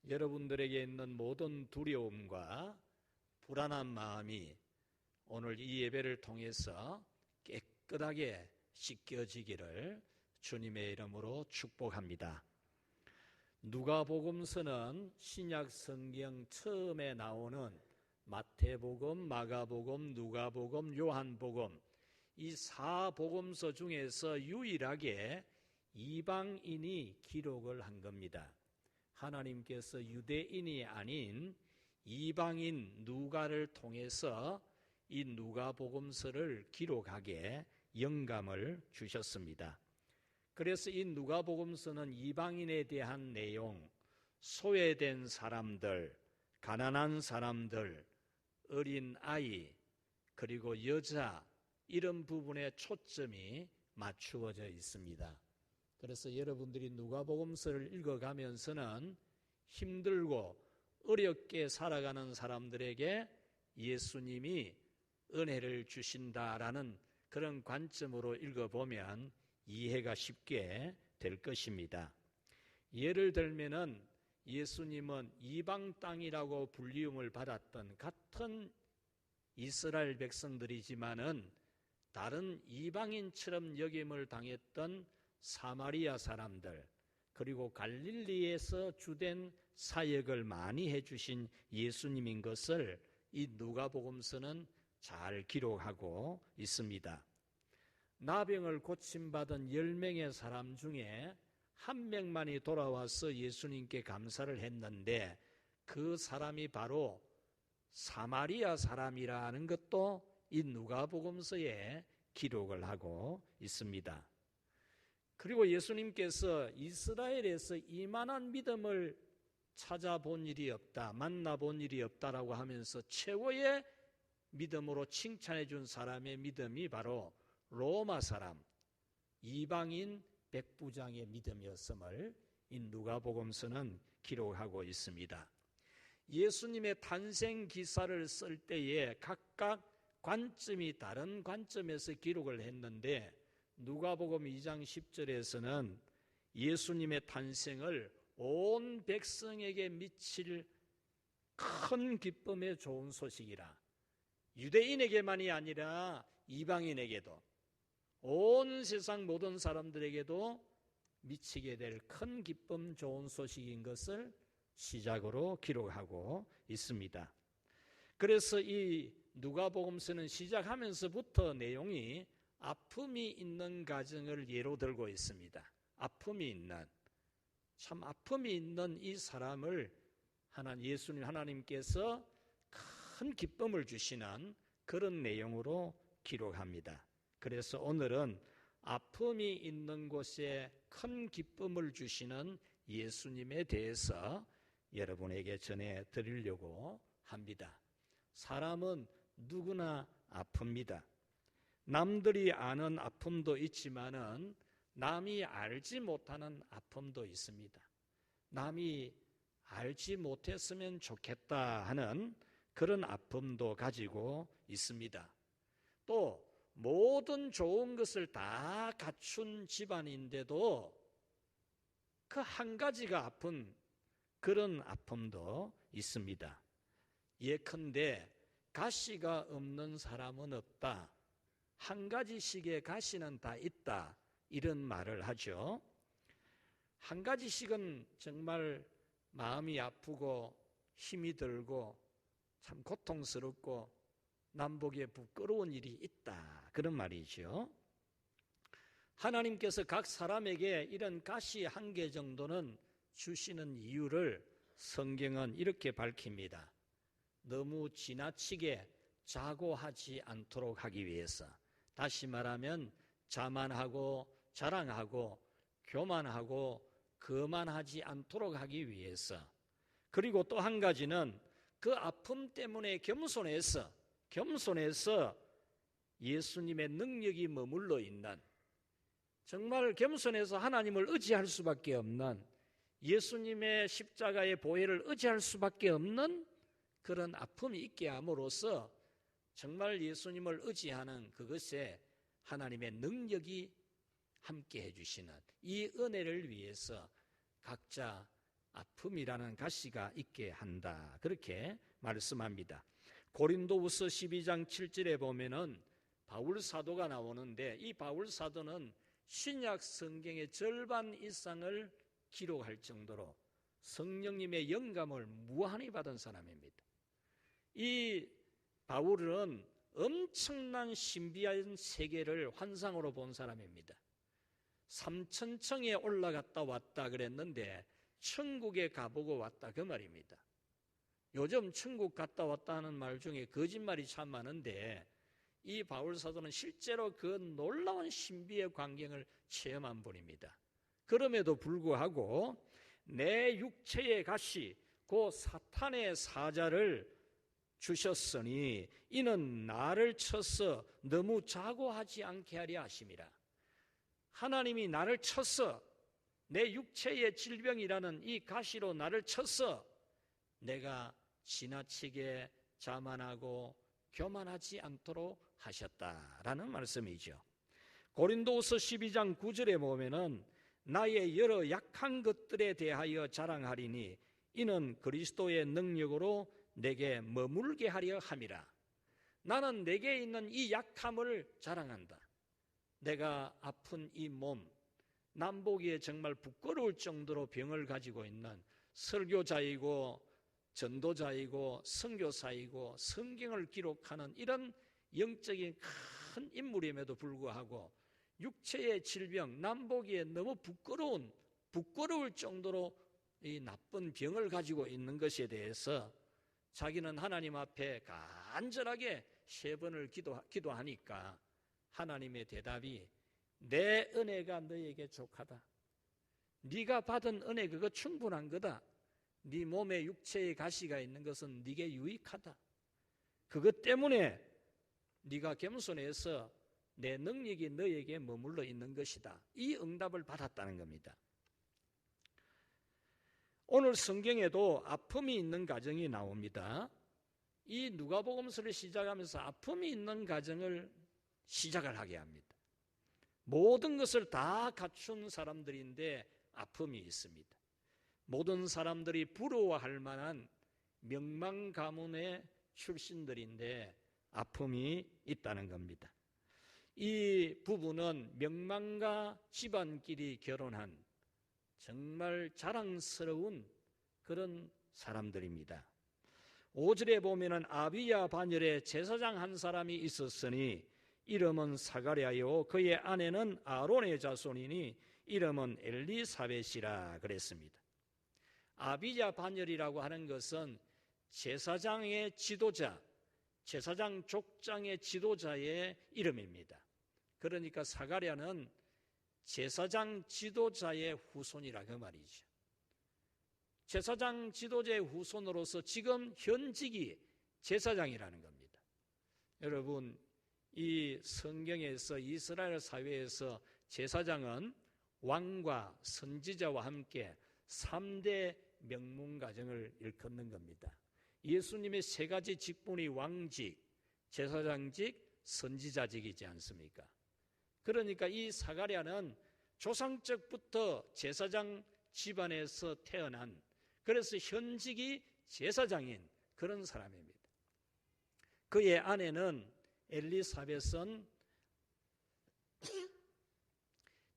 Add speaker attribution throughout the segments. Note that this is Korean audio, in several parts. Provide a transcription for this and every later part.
Speaker 1: 여러분들에게 있는 모든 두려움과 불안한 마음이 오늘 이 예배를 통해서 깨끗하게 씻겨지기를 주님의 이름으로 축복합니다. 누가복음서는 신약 성경 처음에 나오는 마태복음, 마가복음, 누가복음, 요한복음 이 4복음서 중에서 유일하게 이방인이 기록을 한 겁니다. 하나님께서 유대인이 아닌 이방인 누가를 통해서 이 누가복음서를 기록하게 영감을 주셨습니다. 그래서 이 누가복음서는 이방인에 대한 내용, 소외된 사람들, 가난한 사람들, 어린 아이, 그리고 여자 이런 부분에 초점이 맞추어져 있습니다. 그래서 여러분들이 누가복음서를 읽어가면서는 힘들고 어렵게 살아가는 사람들에게 예수님이 은혜를 주신다라는 그런 관점으로 읽어보면 이해가 쉽게 될 것입니다. 예를 들면은 예수님은 이방 땅이라고 불리움을 받았던 같은 이스라엘 백성들이지만은 다른 이방인처럼 여김을 당했던 사마리아 사람들, 그리고 갈릴리에서 주된 사역을 많이 해주신 예수님인 것을 이 누가복음서는 잘 기록하고 있습니다. 나병을 고침받은 10명의 사람 중에 한 명만이 돌아와서 예수님께 감사를 했는데 그 사람이 바로 사마리아 사람이라는 것도 이 누가복음서에 기록을 하고 있습니다. 그리고 예수님께서 이스라엘에서 이만한 믿음을 찾아본 일이 없다, 만나본 일이 없다라고 하면서 최고의 믿음으로 칭찬해 준 사람의 믿음이 바로 로마 사람, 이방인 백부장의 믿음이었음을 이 누가복음서는 기록하고 있습니다. 예수님의 탄생 기사를 쓸 때에 각각 관점이 다른 관점에서 기록을 했는데 누가복음 2장 10절에서는 예수님의 탄생을 온 백성에게 미칠 큰 기쁨의 좋은 소식이라, 유대인에게만이 아니라 이방인에게도 온 세상 모든 사람들에게도 미치게 될 큰 기쁨 좋은 소식인 것을 시작으로 기록하고 있습니다. 그래서 이 누가복음서는 시작하면서부터 내용이 아픔이 있는 가정을 예로 들고 있습니다. 아픔이 있는, 참 아픔이 있는 이 사람을 예수님 하나님께서 큰 기쁨을 주시는 그런 내용으로 기록합니다. 그래서 오늘은 아픔이 있는 곳에 큰 기쁨을 주시는 예수님에 대해서 여러분에게 전해 드리려고 합니다. 사람은 누구나 아픕니다. 남들이 아는 아픔도 있지만은 남이 알지 못하는 아픔도 있습니다. 남이 알지 못했으면 좋겠다 하는 그런 아픔도 가지고 있습니다. 또 모든 좋은 것을 다 갖춘 집안인데도 그 한 가지가 아픈 그런 아픔도 있습니다. 예컨대 가시가 없는 사람은 없다, 한 가지씩의 가시는 다 있다, 이런 말을 하죠. 한 가지씩은 정말 마음이 아프고 힘이 들고 참 고통스럽고 남보기에 부끄러운 일이 있다, 그런 말이죠. 하나님께서 각 사람에게 이런 가시 한 개 정도는 주시는 이유를 성경은 이렇게 밝힙니다. 너무 지나치게 자고하지 않도록 하기 위해서, 다시 말하면 자만하고 자랑하고 교만하고 거만하지 않도록 하기 위해서, 그리고 또 한 가지는 그 아픔 때문에 겸손해서 예수님의 능력이 머물러 있는, 정말 겸손해서 하나님을 의지할 수밖에 없는, 예수님의 십자가의 보혈을 의지할 수밖에 없는 그런 아픔이 있게 함으로써 정말 예수님을 의지하는 그것에 하나님의 능력이 함께 해주시는 이 은혜를 위해서 각자 아픔이라는 가시가 있게 한다. 그렇게 말씀합니다. 고린도후서 12장 7절에 보면은 바울 사도가 나오는데, 이 바울 사도는 신약 성경의 절반 이상을 기록할 정도로 성령님의 영감을 무한히 받은 사람입니다. 이 바울은 엄청난 신비한 세계를 환상으로 본 사람입니다. 3000층에 올라갔다 왔다 그랬는데 천국에 가보고 왔다, 그 말입니다. 요즘 천국 갔다 왔다 하는 말 중에 거짓말이 참 많은데, 이 바울 사도는 실제로 그 놀라운 신비의 광경을 체험한 분입니다. 그럼에도 불구하고 내 육체의 가시 그 사탄의 사자를 주셨으니 이는 나를 쳐서 너무 자고하지 않게 하려 하심이라. 하나님이 나를 쳐서, 내 육체의 질병이라는 이 가시로 나를 쳐서 내가 지나치게 자만하고 교만하지 않도록 하셨다라는 말씀이죠. 고린도후서 12장 9절에 보면은 나의 여러 약한 것들에 대하여 자랑하리니 이는 그리스도의 능력으로 내게 머물게 하려 함이라. 나는 내게 있는 이 약함을 자랑한다. 내가 아픈 이 몸, 남보기에 정말 부끄러울 정도로 병을 가지고 있는 설교자이고 전도자이고 선교사이고 성경을 기록하는 이런 영적인 큰 인물임에도 불구하고 육체의 질병, 남보기에 너무 부끄러울 정도로 이 나쁜 병을 가지고 있는 것에 대해서 자기는 하나님 앞에 간절하게 3번을 기도하니까 하나님의 대답이 내 은혜가 너에게 족하다. 네가 받은 은혜 그거 충분한 거다. 네 몸에 육체의 가시가 있는 것은 네게 유익하다. 그것 때문에 네가 겸손해서 내 능력이 너에게 머물러 있는 것이다. 이 응답을 받았다는 겁니다. 오늘 성경에도 아픔이 있는 가정이 나옵니다. 이 누가복음서를 시작하면서 아픔이 있는 가정을 시작을 하게 합니다. 모든 것을 다 갖춘 사람들인데 아픔이 있습니다. 모든 사람들이 부러워할 만한 명망 가문의 출신들인데 아픔이 있다는 겁니다. 이 부부는 명망가 집안끼리 결혼한 정말 자랑스러운 그런 사람들입니다. 5절에 보면은 아비야 반열에 제사장 한 사람이 있었으니 이름은 사가랴요 그의 아내는 아론의 자손이니 이름은 엘리사벳이라 그랬습니다. 아비야 반열이라고 하는 것은 제사장의 지도자, 제사장 족장의 지도자의 이름입니다. 그러니까 사가랴는 제사장 지도자의 후손이라 그 말이죠. 제사장 지도자의 후손으로서 지금 현직이 제사장이라는 겁니다. 여러분, 이 성경에서 이스라엘 사회에서 제사장은 왕과 선지자와 함께 3대 명문가정을 일컫는 겁니다. 예수님의 3가지 직분이 왕직, 제사장직, 선지자직이지 않습니까? 그러니까 이 사가랴는 조상적부터 제사장 집안에서 태어난, 그래서 현직이 제사장인 그런 사람입니다. 그의 아내는 엘리사벳은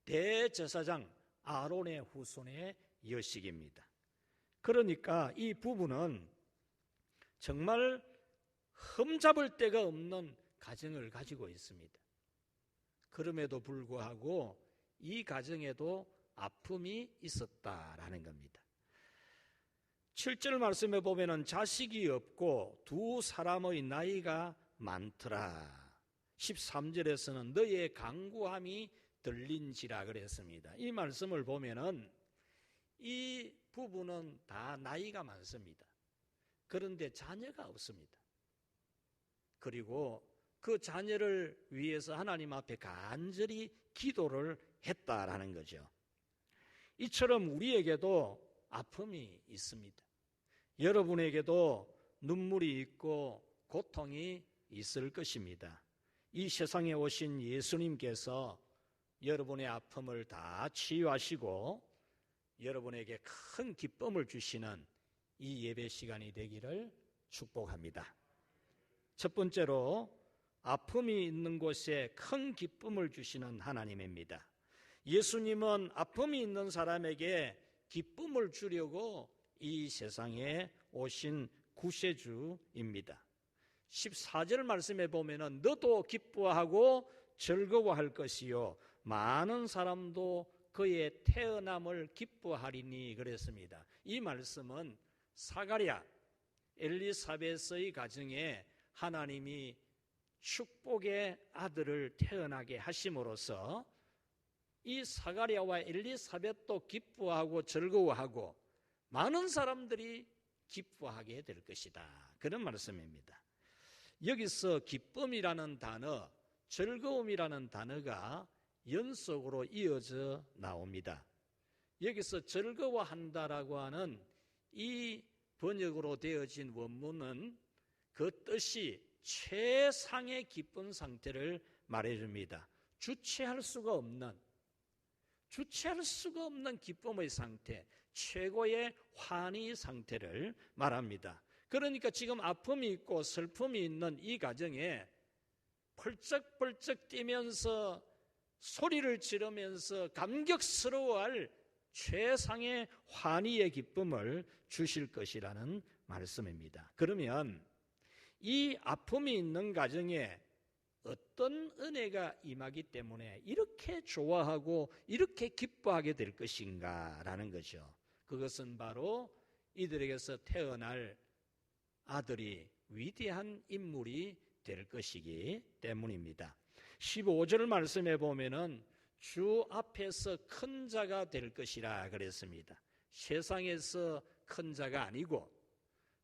Speaker 1: 대제사장 아론의 후손의 여식입니다. 그러니까 이 부부는 정말 흠잡을 데가 없는 가정을 가지고 있습니다. 그럼에도 불구하고 이 가정에도 아픔이 있었다라는 겁니다. 7절 말씀에 보면은 자식이 없고 2 사람의 나이가 많더라. 13절에서는 너의 간구함이 들린지라 그랬습니다. 이 말씀을 보면은 이 부부는 다 나이가 많습니다. 그런데 자녀가 없습니다. 그리고 그 자녀를 위해서 하나님 앞에 간절히 기도를 했다라는 거죠. 이처럼 우리에게도 아픔이 있습니다. 여러분에게도 눈물이 있고 고통이 있을 것입니다. 이 세상에 오신 예수님께서 여러분의 아픔을 다 치유하시고 여러분에게 큰 기쁨을 주시는 이 예배 시간이 되기를 축복합니다. 첫 번째로 아픔이 있는 곳에 큰 기쁨을 주시는 하나님입니다. 예수님은 아픔이 있는 사람에게 기쁨을 주려고 이 세상에 오신 구세주입니다. 14절 말씀에 보면은 너도 기뻐하고 즐거워할 것이요 많은 사람도 그의 태어남을 기뻐하리니 그랬습니다. 이 말씀은 사가랴 엘리사벳의 가정에 하나님이 축복의 아들을 태어나게 하심으로써 이 사가랴와 엘리사벳도 기뻐하고 즐거워하고 많은 사람들이 기뻐하게 될 것이다. 그런 말씀입니다. 여기서 기쁨이라는 단어, 즐거움이라는 단어가 연속으로 이어져 나옵니다. 여기서 즐거워한다라고 하는 이 번역으로 되어진 원문은 그 뜻이 최상의 기쁜 상태를 말해줍니다. 주체할 수가 없는 기쁨의 상태, 최고의 환희 상태를 말합니다. 그러니까 지금 아픔이 있고 슬픔이 있는 이 가정에 펄쩍펄쩍 뛰면서 소리를 지르면서 감격스러워할 최상의 환희의 기쁨을 주실 것이라는 말씀입니다. 그러면 이 아픔이 있는 가정에 어떤 은혜가 임하기 때문에 이렇게 좋아하고 이렇게 기뻐하게 될 것인가라는 거죠. 그것은 바로 이들에게서 태어날 아들이 위대한 인물이 될 것이기 때문입니다. 15절 말씀에 보면은 주 앞에서 큰 자가 될 것이라 그랬습니다. 세상에서 큰 자가 아니고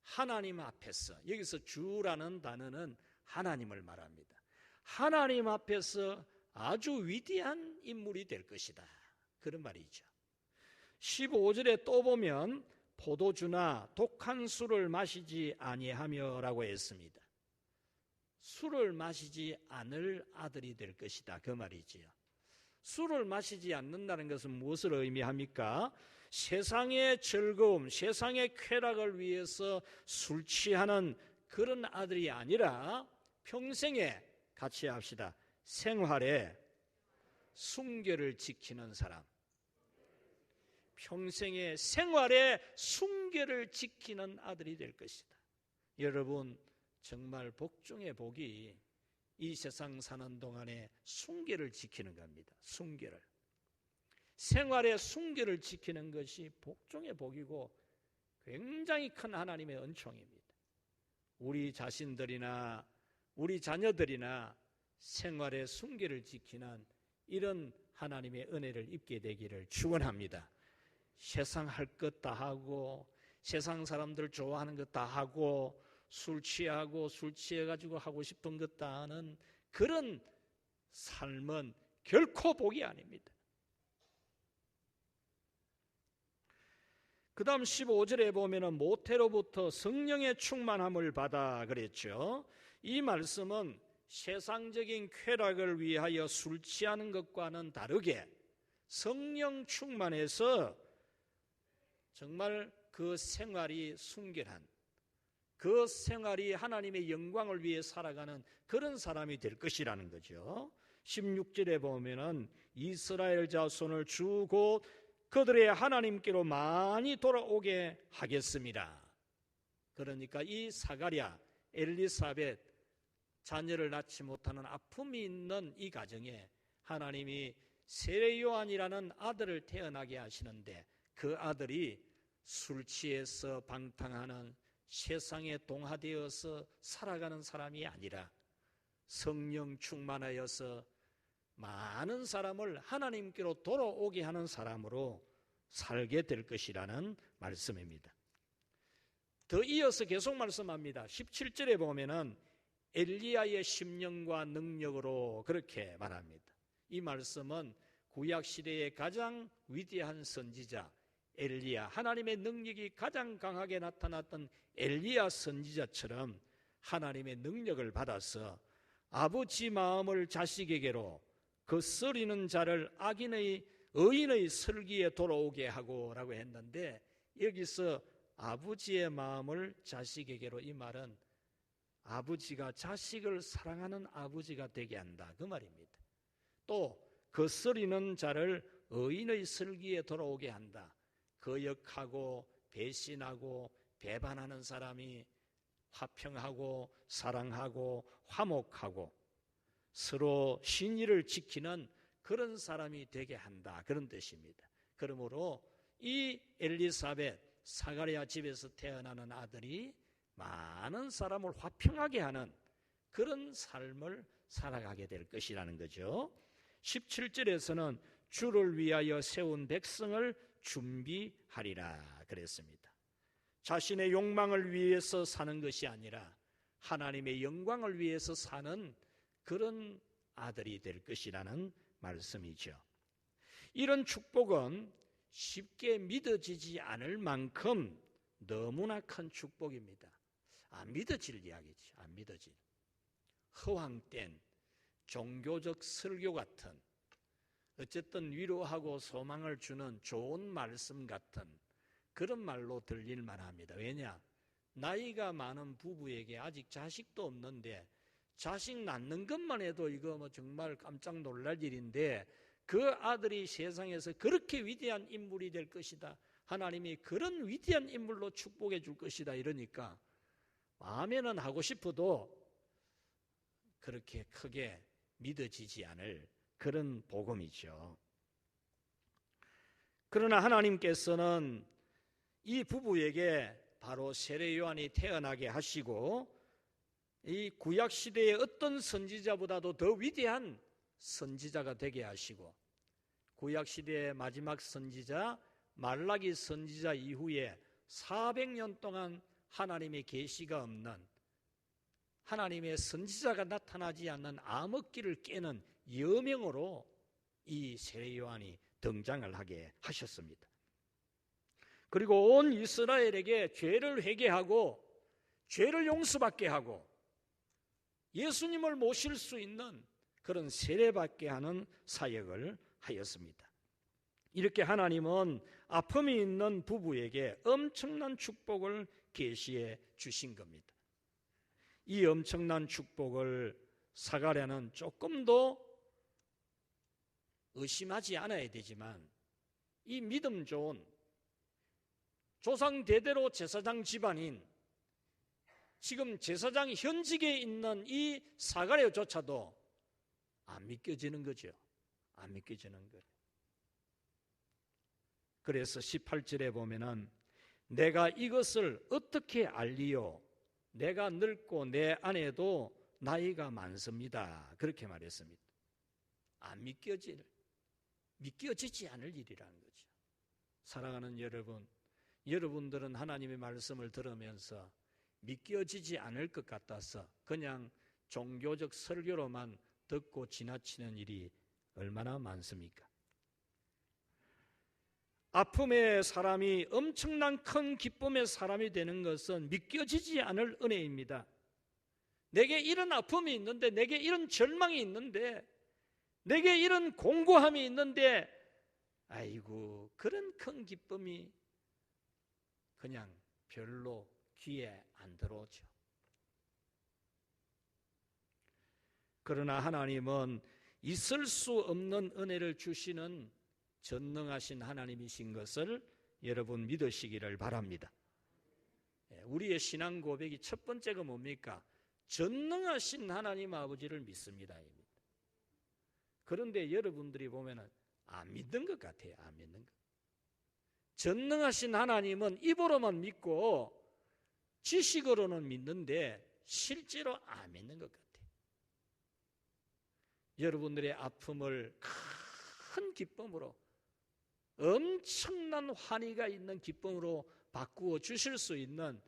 Speaker 1: 하나님 앞에서, 여기서 주라는 단어는 하나님을 말합니다. 하나님 앞에서 아주 위대한 인물이 될 것이다. 그런 말이죠. 15절에 또 보면 포도주나 독한 술을 마시지 아니하며 라고 했습니다. 술을 마시지 않을 아들이 될 것이다. 그 말이지요. 술을 마시지 않는다는 것은 무엇을 의미합니까? 세상의 즐거움, 세상의 쾌락을 위해서 술 취하는 그런 아들이 아니라 평생에, 같이 합시다, 생활에 순결을 지키는 사람, 평생의 생활에 순결을 지키는 아들이 될 것이다. 여러분, 정말 복 중의 복이 이 세상 사는 동안에 순결을 지키는 겁니다. 순결을. 생활의 순결을 지키는 것이 복 중의 복이고 굉장히 큰 하나님의 은총입니다. 우리 자신들이나 우리 자녀들이나 생활의 순결을 지키는 이런 하나님의 은혜를 입게 되기를 축원합니다. 세상 할 것 다 하고 세상 사람들 좋아하는 것 다 하고 술 취하고 술 취해가지고 하고 싶은 것 다 하는 그런 삶은 결코 복이 아닙니다. 그 다음 15절에 보면 모태로부터 성령의 충만함을 받아 그랬죠. 이 말씀은 세상적인 쾌락을 위하여 술 취하는 것과는 다르게 성령 충만해서 정말 그 생활이 순결한, 그 생활이 하나님의 영광을 위해 살아가는 그런 사람이 될 것이라는 거죠. 16절에 보면은 이스라엘 자손을 주 곧 그들의 하나님께로 많이 돌아오게 하겠습니다. 그러니까 이 사가랴, 엘리사벳 자녀를 낳지 못하는 아픔이 있는 이 가정에 하나님이 세례 요한이라는 아들을 태어나게 하시는데 그 아들이 술 취해서 방탕하는 세상에 동화되어서 살아가는 사람이 아니라 성령 충만하여서 많은 사람을 하나님께로 돌아오게 하는 사람으로 살게 될 것이라는 말씀입니다. 더 이어서 계속 말씀합니다. 17절에 보면은 엘리야의 심령과 능력으로 그렇게 말합니다. 이 말씀은 구약시대의 가장 위대한 선지자 엘리야, 하나님의 능력이 가장 강하게 나타났던 엘리야 선지자처럼 하나님의 능력을 받아서 아버지 마음을 자식에게로 그 썰이는 자를 악인의 의인의 슬기에 돌아오게 하고 라고 했는데, 여기서 아버지의 마음을 자식에게로, 이 말은 아버지가 자식을 사랑하는 아버지가 되게 한다, 그 말입니다. 또 거스리는 자를 의인의 슬기에 돌아오게 한다. 거역하고 배신하고 배반하는 사람이 화평하고 사랑하고 화목하고 서로 신의를 지키는 그런 사람이 되게 한다, 그런 뜻입니다. 그러므로 이 엘리사벳, 사가랴 집에서 태어나는 아들이 많은 사람을 화평하게 하는 그런 삶을 살아가게 될 것이라는 거죠. 17절에서는 주를 위하여 세운 백성을 준비하리라 그랬습니다. 자신의 욕망을 위해서 사는 것이 아니라 하나님의 영광을 위해서 사는 그런 아들이 될 것이라는 말씀이죠. 이런 축복은 쉽게 믿어지지 않을 만큼 너무나 큰 축복입니다. 안 믿어질 이야기죠. 안 믿어질. 허황된 종교적 설교 같은, 어쨌든 위로하고 소망을 주는 좋은 말씀 같은 그런 말로 들릴 만합니다. 왜냐? 나이가 많은 부부에게 아직 자식도 없는데 자식 낳는 것만 해도 이거 뭐 정말 깜짝 놀랄 일인데, 그 아들이 세상에서 그렇게 위대한 인물이 될 것이다, 하나님이 그런 위대한 인물로 축복해 줄 것이다, 이러니까 마음에는 하고 싶어도 그렇게 크게 믿어지지 않을 그런 복음이죠. 그러나 하나님께서는 이 부부에게 바로 세례 요한이 태어나게 하시고, 이 구약 시대의 어떤 선지자보다도 더 위대한 선지자가 되게 하시고, 구약 시대의 마지막 선지자 말라기 선지자 이후에 400년 동안 하나님의 계시가 없는, 하나님의 선지자가 나타나지 않는 암흑기를 깨는 여명으로 이 세례 요한이 등장을 하게 하셨습니다. 그리고 온 이스라엘에게 죄를 회개하고 죄를 용서받게 하고 예수님을 모실 수 있는 그런 세례받게 하는 사역을 하였습니다. 이렇게 하나님은 아픔이 있는 부부에게 엄청난 축복을 계시해 주신 겁니다. 이 엄청난 축복을 사가랴는 조금 더 의심하지 않아야 되지만, 이 믿음 좋은 조상 대대로 제사장 집안인, 지금 제사장 현직에 있는 이 사가랴조차도 안 믿겨지는 거죠. 안 믿겨지는 거예요. 그래서 18절에 보면은 내가 이것을 어떻게 알리요? 내가 늙고 내 아내도 나이가 많습니다. 그렇게 말했습니다. 안 믿겨지지 않을 일이라는 거죠. 사랑하는 여러분, 여러분들은 하나님의 말씀을 들으면서 믿겨지지 않을 것 같아서 그냥 종교적 설교로만 듣고 지나치는 일이 얼마나 많습니까? 아픔의 사람이 엄청난 큰 기쁨의 사람이 되는 것은 믿겨지지 않을 은혜입니다. 내게 이런 아픔이 있는데, 내게 이런 절망이 있는데, 내게 이런 공고함이 있는데, 아이고, 그런 큰 기쁨이 그냥 별로 귀에 안 들어오죠. 그러나 하나님은 있을 수 없는 은혜를 주시는 전능하신 하나님이신 것을 여러분 믿으시기를 바랍니다. 우리의 신앙 고백이 첫 번째가 뭡니까? 전능하신 하나님 아버지를 믿습니다. 그런데 여러분들이 보면은 안 믿는 것 같아요. 안 믿는 것. 전능하신 하나님은 입으로만 믿고 지식으로는 믿는데 실제로 안 믿는 것 같아요. 여러분들의 아픔을 큰 기쁨으로, 엄청난 환희가 있는 기쁨으로 바꾸어 주실 수 있는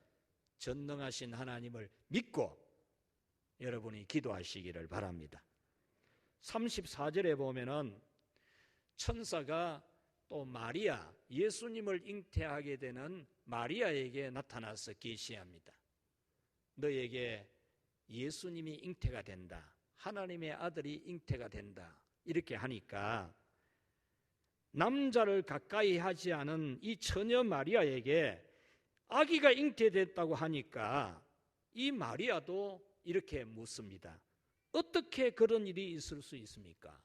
Speaker 1: 전능하신 하나님을 믿고 여러분이 기도하시기를 바랍니다. 34절에 보면은 천사가 또 마리아, 예수님을 잉태하게 되는 마리아에게 나타나서 계시합니다. 너에게 예수님이 잉태가 된다, 하나님의 아들이 잉태가 된다, 이렇게 하니까 남자를 가까이 하지 않은 이 처녀 마리아에게 아기가 잉태됐다고 하니까 이 마리아도 이렇게 묻습니다. 어떻게 그런 일이 있을 수 있습니까?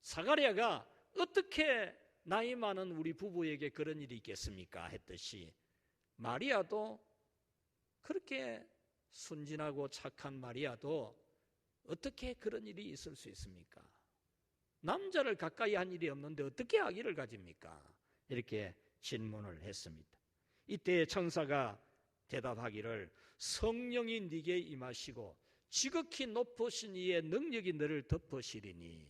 Speaker 1: 사가랴가 어떻게 나이 많은 우리 부부에게 그런 일이 있겠습니까? 했듯이 마리아도, 그렇게 순진하고 착한 마리아도 어떻게 그런 일이 있을 수 있습니까? 남자를 가까이 한 일이 없는데 어떻게 아기를 가집니까? 이렇게 질문을 했습니다. 이때 천사가 대답하기를 성령이 네게 임하시고 지극히 높으신 이의 능력이 너를 덮으시리니,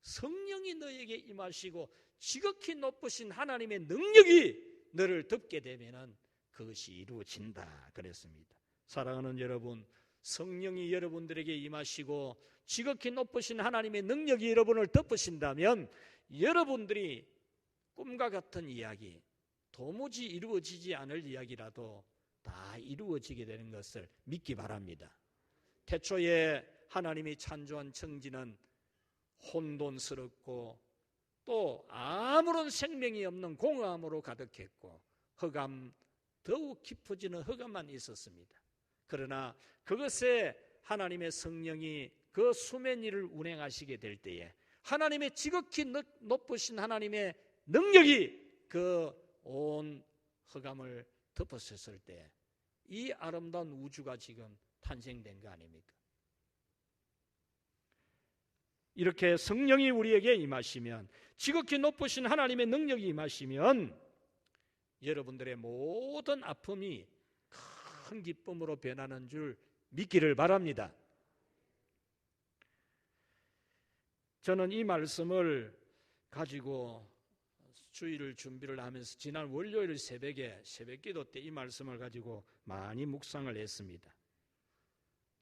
Speaker 1: 성령이 너에게 임하시고 지극히 높으신 하나님의 능력이 너를 덮게 되면 그것이 이루어진다 그랬습니다. 사랑하는 여러분, 성령이 여러분들에게 임하시고 지극히 높으신 하나님의 능력이 여러분을 덮으신다면 여러분들이 꿈과 같은 이야기, 도무지 이루어지지 않을 이야기라도 다 이루어지게 되는 것을 믿기 바랍니다. 태초에 하나님이 창조한 천지는 혼돈스럽고 또 아무런 생명이 없는 공허함으로 가득했고 더욱 깊어지는 흑암만 있었습니다. 그러나 그것에 하나님의 성령이 그 수면 위를 운행하시게 될 때에 하나님의 지극히 높으신 하나님의 능력이 그 온 흑암을 덮었을 때 이 아름다운 우주가 지금 탄생된 거 아닙니까? 이렇게 성령이 우리에게 임하시면, 지극히 높으신 하나님의 능력이 임하시면 여러분들의 모든 아픔이 큰 기쁨으로 변하는 줄 믿기를 바랍니다. 저는 이 말씀을 가지고 주일을 준비를 하면서 지난 월요일 새벽기도 때 이 말씀을 가지고 많이 묵상을 했습니다.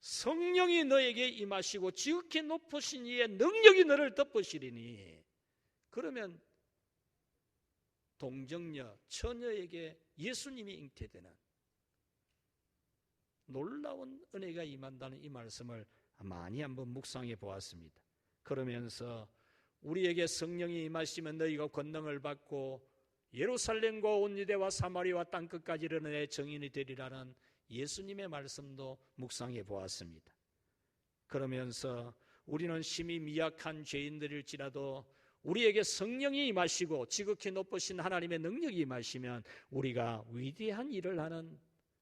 Speaker 1: 성령이 너에게 임하시고 지극히 높으신 이의 능력이 너를 덮으시리니, 그러면 동정녀, 처녀에게 예수님이 잉태되는 놀라운 은혜가 임한다는 이 말씀을 많이 한번 묵상해 보았습니다. 그러면서 우리에게 성령이 임하시면 너희가 권능을 받고 예루살렘과 온 유대와 사마리아와 땅끝까지 이르는 내 증인이 되리라는 예수님의 말씀도 묵상해 보았습니다. 그러면서 우리는 심히 미약한 죄인들일지라도 우리에게 성령이 임하시고 지극히 높으신 하나님의 능력이 임하시면 우리가 위대한 일을 하는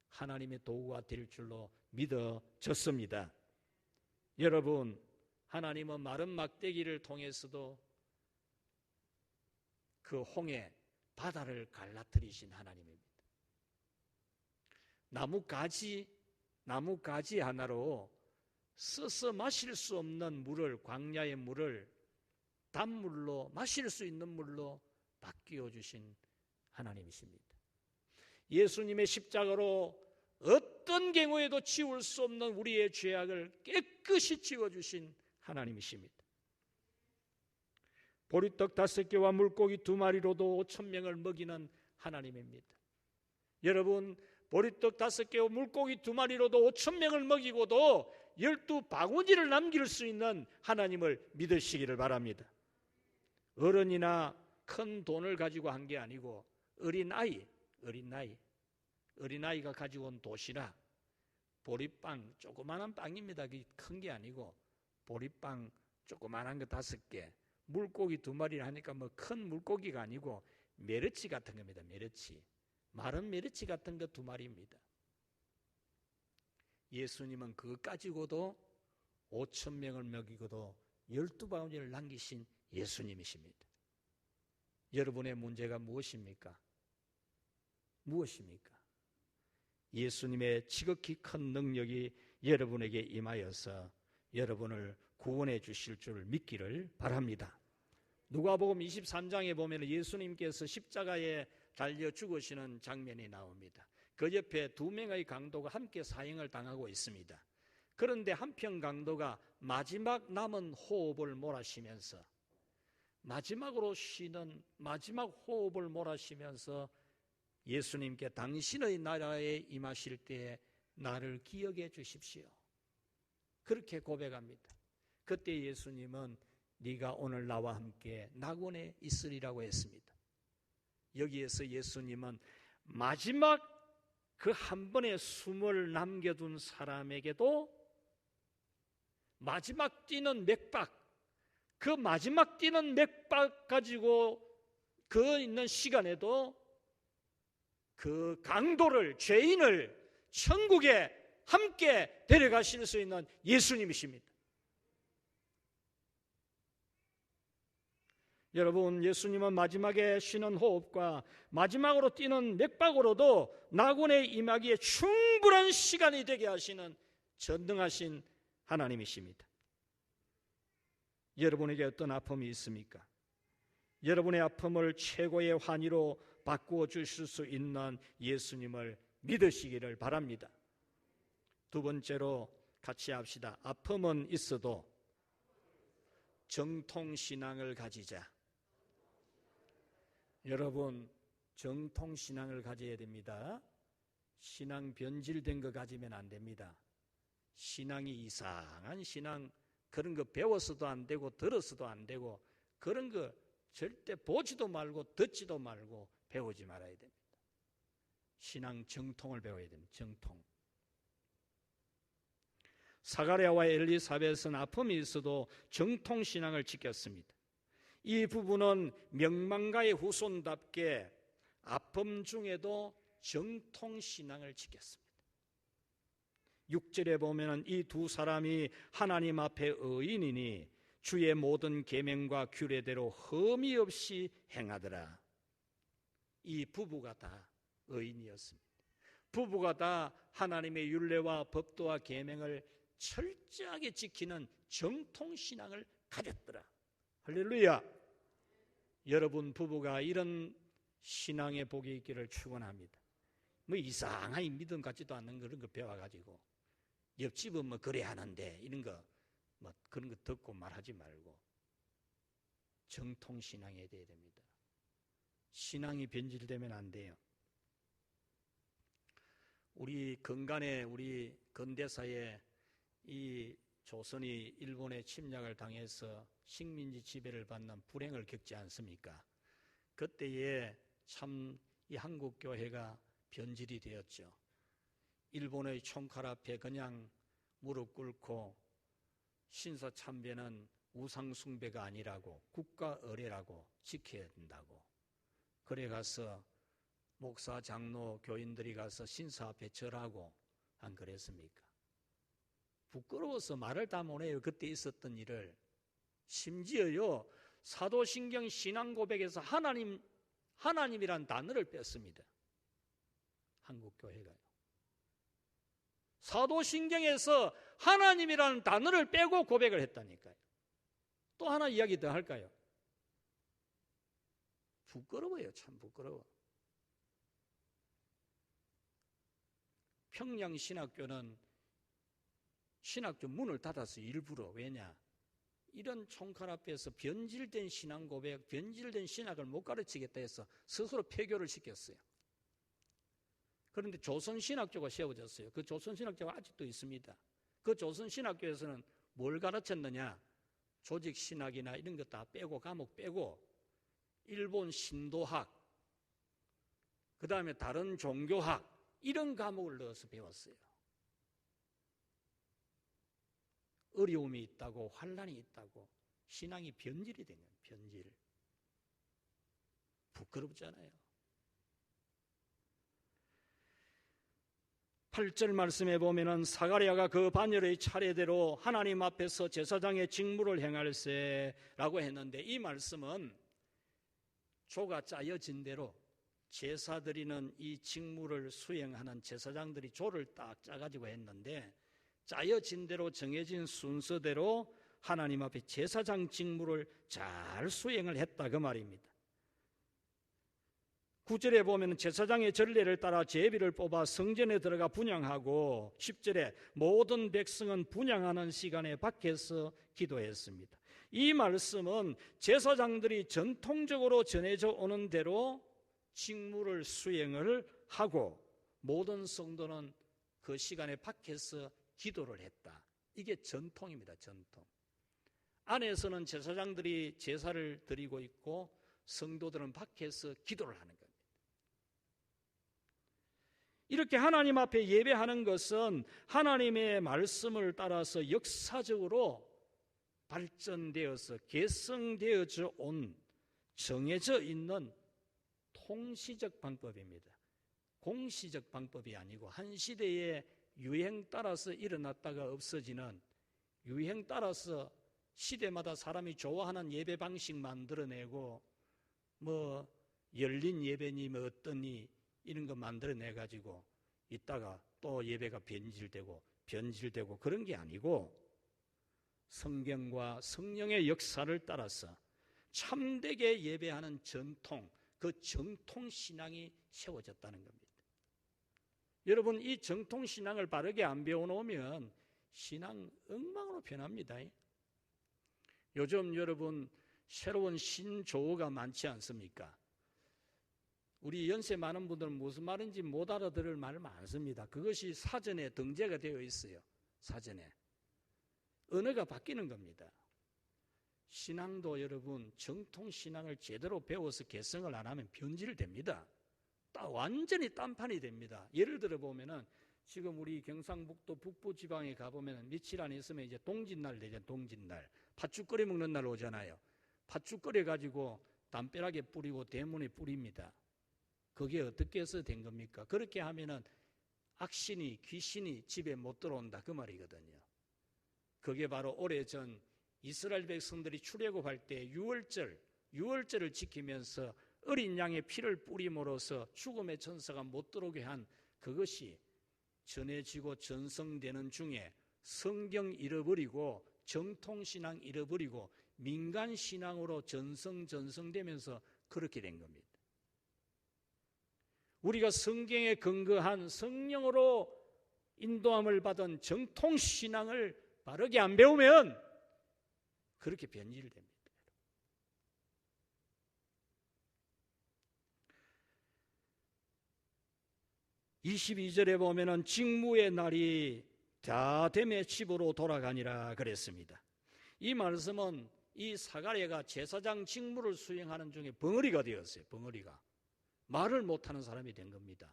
Speaker 1: 하나님의 도구가 될 줄로 믿어졌습니다. 여러분, 하나님은 마른 막대기를 통해서도 그 홍해 바다를 갈라뜨리신 하나님입니다. 나무 가지 하나로 써서 마실 수 없는 물을, 광야의 물을 단물로, 마실 수 있는 물로 바뀌어 주신 하나님이십니다. 예수님의 십자가로 어떤 경우에도 지울 수 없는 우리의 죄악을 깨끗이 지워주신 하나님이십니다. 보리떡 5개와 물고기 2마리로도 5,000명을 먹이는 하나님입니다. 여러분, 보리떡 5개와 물고기 2마리로도 5,000명을 먹이고도 12바구니를 남길 수 있는 하나님을 믿으시기를 바랍니다. 어른이나 큰 돈을 가지고 한 게 아니고 어린아이가 가지고 온 도시락, 보리빵, 조그마한 빵입니다. 큰 게 아니고 보리빵 조그마한 거 5개, 물고기 2마리를 하니까 뭐 큰 물고기가 아니고 메르치 같은 겁니다. 마른 메르치 같은 거 2마리입니다. 예수님은 그거 가지고도 5,000명을 먹이고도 12바구니를 남기신 예수님이십니다. 여러분의 문제가 무엇입니까? 예수님의 지극히 큰 능력이 여러분에게 임하여서 여러분을 구원해 주실 줄 믿기를 바랍니다. 누가복음 23장에 보면 예수님께서 십자가에 달려 죽으시는 장면이 나옵니다. 그 옆에 2명의 강도가 함께 사형을 당하고 있습니다. 그런데 한편 강도가 마지막 남은 호흡을 몰아쉬면서, 마지막으로 쉬는 마지막 호흡을 몰아쉬면서 예수님께 당신의 나라에 임하실 때에 나를 기억해 주십시오, 그렇게 고백합니다. 그때 예수님은 네가 오늘 나와 함께 낙원에 있으리라고 했습니다. 여기에서 예수님은 마지막 그 한 번의 숨을 남겨둔 사람에게도 마지막 뛰는 맥박, 그 마지막 뛰는 맥박 가지고 그 있는 시간에도 그 강도를, 죄인을 천국에 함께 데려가실 수 있는 예수님이십니다. 여러분, 예수님은 마지막에 쉬는 호흡과 마지막으로 뛰는 맥박으로도 낙원에 임하기에 충분한 시간이 되게 하시는 전능하신 하나님이십니다. 여러분에게 어떤 아픔이 있습니까? 여러분의 아픔을 최고의 환희로 바꾸어 주실 수 있는 예수님을 믿으시기를 바랍니다. 두 번째로 같이 합시다. 아픔은 있어도 정통신앙을 가지자. 여러분, 정통신앙을 가져야 됩니다. 신앙 변질된 거 가지면 안 됩니다. 신앙이 이상한 신앙, 그런 거 배워서도 안 되고 들어서도 안 되고 그런 거 절대 보지도 말고 듣지도 말고 배우지 말아야 됩니다. 신앙 정통을 배워야 됩니다. 정통. 사가랴와 엘리사벳은 아픔이 있어도 정통신앙을 지켰습니다. 이 부분은 명망가의 후손답게 아픔 중에도 정통신앙을 지켰습니다. 6절에 보면 이 두 사람이 하나님 앞에 의인이니 주의 모든 계명과 규례대로 흠이 없이 행하더라. 이 부부가 다 의인이었습니다. 부부가 다 하나님의 율례와 법도와 계명을 철저하게 지키는 정통신앙을 가졌더라. 할렐루야. 여러분 부부가 이런 신앙의 복이 있기를 축원합니다. 뭐 이상한 믿음 같지도 않는 그런 거 배워가지고 옆집은 뭐 그래 하는데 이런 거 뭐 그런 거 듣고 말하지 말고 정통신앙에 대해야 됩니다. 신앙이 변질되면 안 돼요. 우리 근간에 우리 근대사에 이 조선이 일본의 침략을 당해서 식민지 지배를 받는 불행을 겪지 않습니까? 그때에 참 이 한국교회가 변질이 되었죠. 일본의 총칼 앞에 그냥 무릎 꿇고 신사참배는 우상숭배가 아니라고 국가 의례라고 지켜야 된다고. 그래 가서 목사, 장로, 교인들이 가서 신사 앞에 절하고 안 그랬습니까? 부끄러워서 말을 다 못해요. 그때 있었던 일을. 심지어요 사도신경 신앙고백에서 하나님이란 단어를 뺐습니다. 한국교회가요. 사도신경에서 하나님이라는 단어를 빼고 고백을 했다니까요. 또 하나 이야기 더 할까요? 부끄러워요. 참 부끄러워. 평양신학교는 신학교 문을 닫았어요. 일부러. 왜냐? 이런 총칼 앞에서 변질된 신앙 고백, 변질된 신학을 못 가르치겠다 해서 스스로 폐교를 시켰어요. 그런데 조선신학교가 세워졌어요. 그 조선신학교가 아직도 있습니다. 그 조선신학교에서는 뭘 가르쳤느냐? 조직신학이나 이런 거 다 빼고 과목 빼고 일본 신도학, 그 다음에 다른 종교학 이런 과목을 넣어서 배웠어요. 어려움이 있다고 환난이 있다고 신앙이 변질이 되면 변질. 부끄럽잖아요. 8절 말씀에 보면은 사가랴가 그 반열의 차례대로 하나님 앞에서 제사장의 직무를 행할세라고 했는데 이 말씀은 조가 짜여진 대로 제사 드리는 이 직무를 수행하는 제사장들이 조를 딱 짜가지고 했는데 짜여진 대로 정해진 순서대로 하나님 앞에 제사장 직무를 잘 수행을 했다 그 말입니다. 9절에 보면 제사장의 전례를 따라 제비를 뽑아 성전에 들어가 분향하고 10절에 모든 백성은 분향하는 시간에 밖에서 기도했습니다. 이 말씀은 제사장들이 전통적으로 전해져 오는 대로 직무를 수행을 하고 모든 성도는 그 시간에 밖에서 기도를 했다. 이게 전통입니다. 전통. 안에서는 제사장들이 제사를 드리고 있고 성도들은 밖에서 기도를 하는 겁니다. 이렇게 하나님 앞에 예배하는 것은 하나님의 말씀을 따라서 역사적으로 발전되어서 개성되어져 온 정해져 있는 통시적 방법입니다. 공시적 방법이 아니고 한 시대의 유행 따라서 일어났다가 없어지는, 유행 따라서 시대마다 사람이 좋아하는 예배 방식 만들어내고 뭐 열린 예배니 뭐 어떠니 이런 거 만들어내 가지고 있다가 또 예배가 변질되고 그런 게 아니고 성경과 성령의 역사를 따라서 참되게 예배하는 전통, 그 정통신앙이 세워졌다는 겁니다. 여러분, 이 정통신앙을 바르게 안 배워놓으면 신앙 엉망으로 변합니다. 요즘 여러분 새로운 신조어가 많지 않습니까? 우리 연세 많은 분들은 무슨 말인지 못 알아들을 말 많습니다. 그것이 사전에 등재가 되어 있어요. 사전에. 언어가 바뀌는 겁니다. 신앙도 여러분 정통신앙을 제대로 배워서 개성을 안 하면 변질됩니다. 완전히 딴판이 됩니다. 예를 들어 보면은 지금 우리 경상북도 북부지방에 가보면 며칠 안 있으면 이제 동짓날 되잖아요. 동짓날. 팥죽 끓여 먹는 날 오잖아요. 팥죽 끓여 가지고 담벼락에 뿌리고 대문에 뿌립니다. 그게 어떻게 해서 된 겁니까? 그렇게 하면은 악신이, 귀신이 집에 못 들어온다 그 말이거든요. 그게 바로 오래전 이스라엘 백성들이 출애굽할 때 유월절을 지키면서 어린 양의 피를 뿌림으로써 죽음의 천사가 못 들어오게 한 그것이 전해지고 전성되는 중에 성경 잃어버리고 정통신앙 잃어버리고 민간신앙으로 전성되면서 그렇게 된 겁니다. 우리가 성경에 근거한 성령으로 인도함을 받은 정통신앙을 바르게 안 배우면 그렇게 변질됩니다. 22절에 보면은 직무의 날이 다 되매 집으로 돌아가니라 그랬습니다. 이 말씀은 이 사가랴가 제사장 직무를 수행하는 중에 벙어리가 되었어요. 벙어리가. 말을 못하는 사람이 된 겁니다.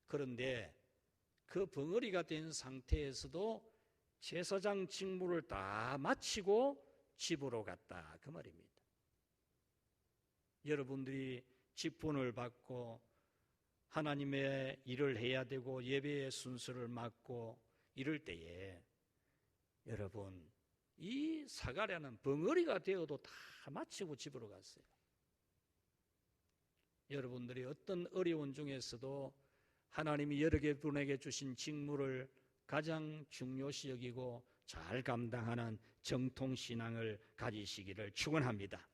Speaker 1: 그런데 그 벙어리가 된 상태에서도 제사장 직무를 다 마치고 집으로 갔다 그 말입니다. 여러분들이 직분을 받고 하나님의 일을 해야 되고 예배의 순서를 맡고 이럴 때에 여러분 이 사가랴는 벙어리가 되어도 다 마치고 집으로 갔어요. 여러분들이 어떤 어려운 중에서도 하나님이 여러 개 분에게 주신 직무를 가장 중요시 여기고 잘 감당하는 정통신앙을 가지시기를 축원합니다.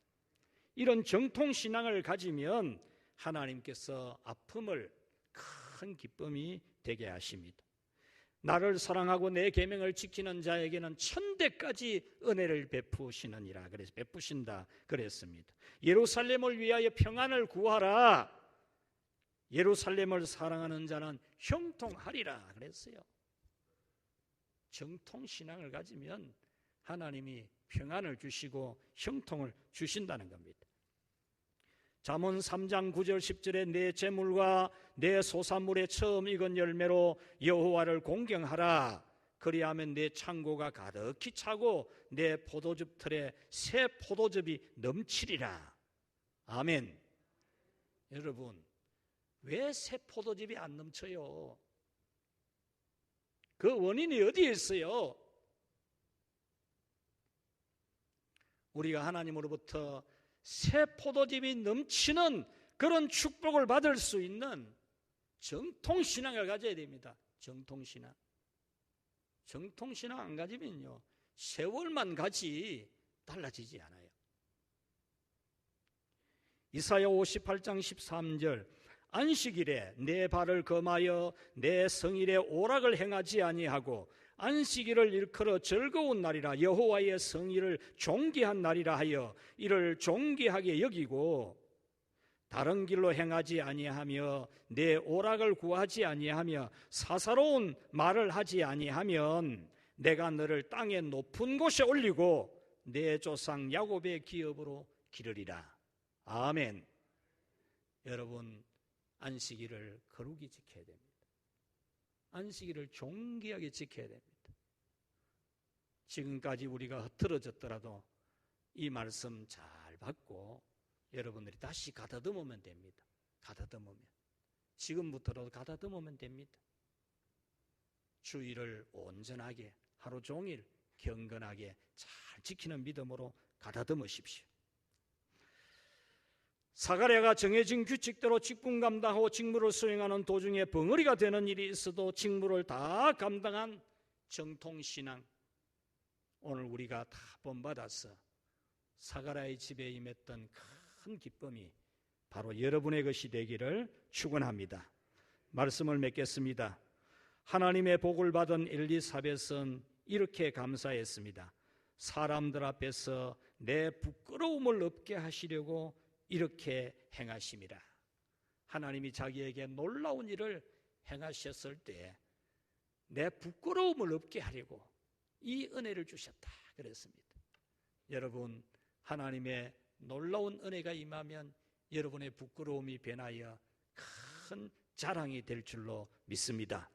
Speaker 1: 이런 정통신앙을 가지면 하나님께서 아픔을 큰 기쁨이 되게 하십니다. 나를 사랑하고 내 계명을 지키는 자에게는 천대까지 은혜를 베푸시느니라. 그래서 베푸신다 그랬습니다. 예루살렘을 위하여 평안을 구하라. 예루살렘을 사랑하는 자는 형통하리라 그랬어요. 정통신앙을 가지면 하나님이 평안을 주시고 형통을 주신다는 겁니다. 잠언 3장 9절 10절에 내 재물과 내 소산물의 처음 익은 열매로 여호와를 공경하라. 그리하면 내 창고가 가득히 차고 내 포도즙 틀에 새 포도즙이 넘치리라. 아멘. 여러분 왜 새 포도즙이 안 넘쳐요? 그 원인이 어디에 있어요? 우리가 하나님으로부터 새 포도즙이 넘치는 그런 축복을 받을 수 있는 정통신앙을 가져야 됩니다. 정통신앙 안 가지면요 세월만 가지 달라지지 않아요. 이사야 58장 13절 안식일에 내 발을 금하여 내 성일에 오락을 행하지 아니하고 안식일을 일컬어 즐거운 날이라 여호와의 성일을 존귀한 날이라 하여 이를 존귀하게 여기고 다른 길로 행하지 아니하며 내 오락을 구하지 아니하며 사사로운 말을 하지 아니하면 내가 너를 땅의 높은 곳에 올리고 내 조상 야곱의 기업으로 기르리라. 아멘. 여러분, 안식일을 거룩히 지켜야 됩니다. 안식일을 존귀하게 지켜야 됩니다. 지금까지 우리가 흐트러졌더라도 이 말씀 잘 받고 여러분들이 다시 가다듬으면 됩니다. 가다듬으면, 지금부터라도 가다듬으면 됩니다. 주일을 온전하게 하루 종일 경건하게 잘 지키는 믿음으로 가다듬으십시오. 사가랴가 정해진 규칙대로 직분 감당하고 직무를 수행하는 도중에 벙어리가 되는 일이 있어도 직무를 다 감당한 정통신앙, 오늘 우리가 다 본받아서 사가랴의 집에 임했던 큰 기쁨이 바로 여러분의 것이 되기를 축원합니다. 말씀을 맺겠습니다. 하나님의 복을 받은 엘리사벳은 이렇게 감사했습니다. 사람들 앞에서 내 부끄러움을 없게 하시려고 이렇게 행하심이라. 하나님이 자기에게 놀라운 일을 행하셨을 때 내 부끄러움을 없게 하려고 이 은혜를 주셨다 그랬습니다. 여러분, 하나님의 놀라운 은혜가 임하면 여러분의 부끄러움이 변하여 큰 자랑이 될 줄로 믿습니다.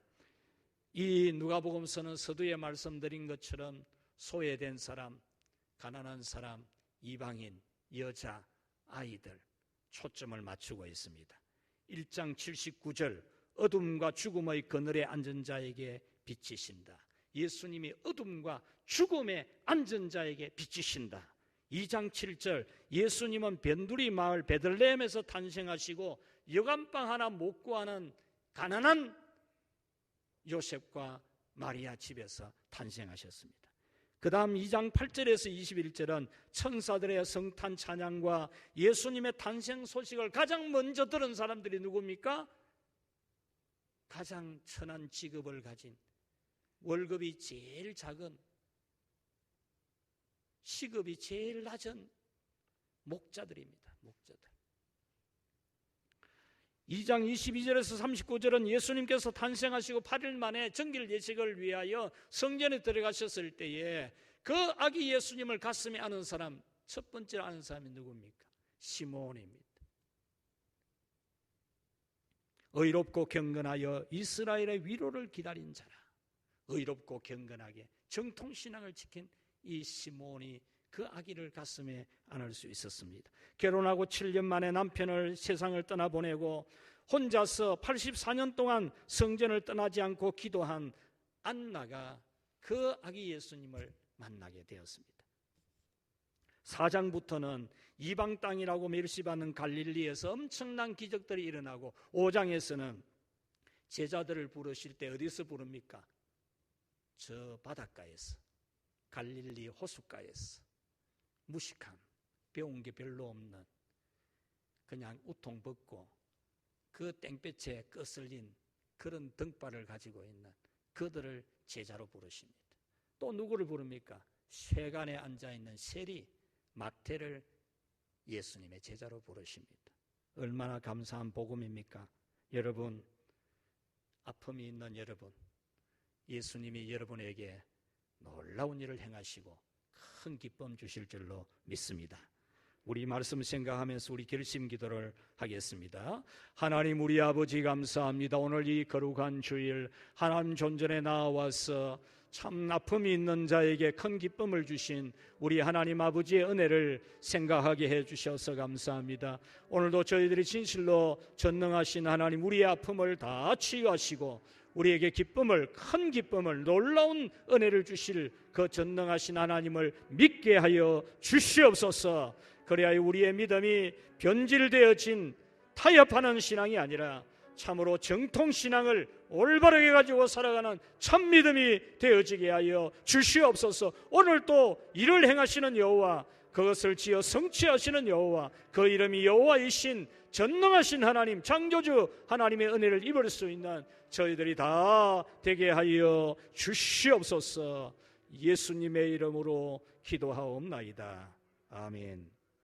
Speaker 1: 이 누가복음서는 서두에 말씀드린 것처럼 소외된 사람, 가난한 사람, 이방인, 여자, 아이들 초점을 맞추고 있습니다. 1장 79절, 어둠과 죽음의 그늘에 앉은 자에게 비치신다. 예수님이 어둠과 죽음에 앉은 자에게 비치신다. 2장 7절, 예수님은 변두리 마을 베들레헴에서 탄생하시고 여간방 하나 못 구하는 가난한 요셉과 마리아 집에서 탄생하셨습니다. 그 다음 2장 8절에서 21절은 천사들의 성탄 찬양과 예수님의 탄생 소식을 가장 먼저 들은 사람들이 누굽니까? 가장 천한 직업을 가진, 월급이 제일 작은, 시급이 제일 낮은 목자들입니다. 목자들. 2장 22절에서 39절은 예수님께서 탄생하시고 8일 만에 정길 예식을 위하여 성전에 들어가셨을 때에 그 아기 예수님을 가슴에 안은 사람, 첫 번째 아는 사람이 누굽니까? 시몬입니다. 의롭고 경건하여 이스라엘의 위로를 기다린 자라. 의롭고 경건하게 정통신앙을 지킨 이 시몬이 그 아기를 가슴에 안을 수 있었습니다. 결혼하고 7년 만에 남편을 세상을 떠나보내고 혼자서 84년 동안 성전을 떠나지 않고 기도한 안나가 그 아기 예수님을 만나게 되었습니다. 4장부터는 이방 땅이라고 멸시받는 갈릴리에서 엄청난 기적들이 일어나고 5장에서는 제자들을 부르실 때 어디서 부릅니까? 저 바닷가에서, 갈릴리 호숫가에서 무식한, 배운 게 별로 없는, 그냥 우통 벗고 그 땡볕에 거슬린 그런 등발을 가지고 있는 그들을 제자로 부르십니다. 또 누구를 부릅니까? 쇠간에 앉아있는 세리 마태를 예수님의 제자로 부르십니다. 얼마나 감사한 복음입니까? 여러분, 아픔이 있는 여러분, 예수님이 여러분에게 놀라운 일을 행하시고 큰 기쁨 주실 줄로 믿습니다. 우리 말씀 생각하면서 우리 결심 기도를 하겠습니다. 하나님 우리 아버지 감사합니다. 오늘 이 거룩한 주일 하나님 존전에 나와서 참 아픔이 있는 자에게 큰 기쁨을 주신 우리 하나님 아버지의 은혜를 생각하게 해주셔서 감사합니다. 오늘도 저희들이 진실로 전능하신 하나님, 우리의 아픔을 다 치유하시고 우리에게 기쁨을, 큰 기쁨을, 놀라운 은혜를 주실 그 전능하신 하나님을 믿게 하여 주시옵소서. 그래야 우리의 믿음이 변질되어진 타협하는 신앙이 아니라 참으로 정통신앙을 올바르게 가지고 살아가는 참 믿음이 되어지게 하여 주시옵소서. 오늘 또 일을 행하시는 여호와, 그것을 지어 성취하시는 여호와, 그 이름이 여호와이신 전능하신 하나님, 창조주 하나님의 은혜를 입을 수 있는 저희들이 다 되게 하여 주시옵소서. 예수님의 이름으로 기도하옵나이다. 아멘.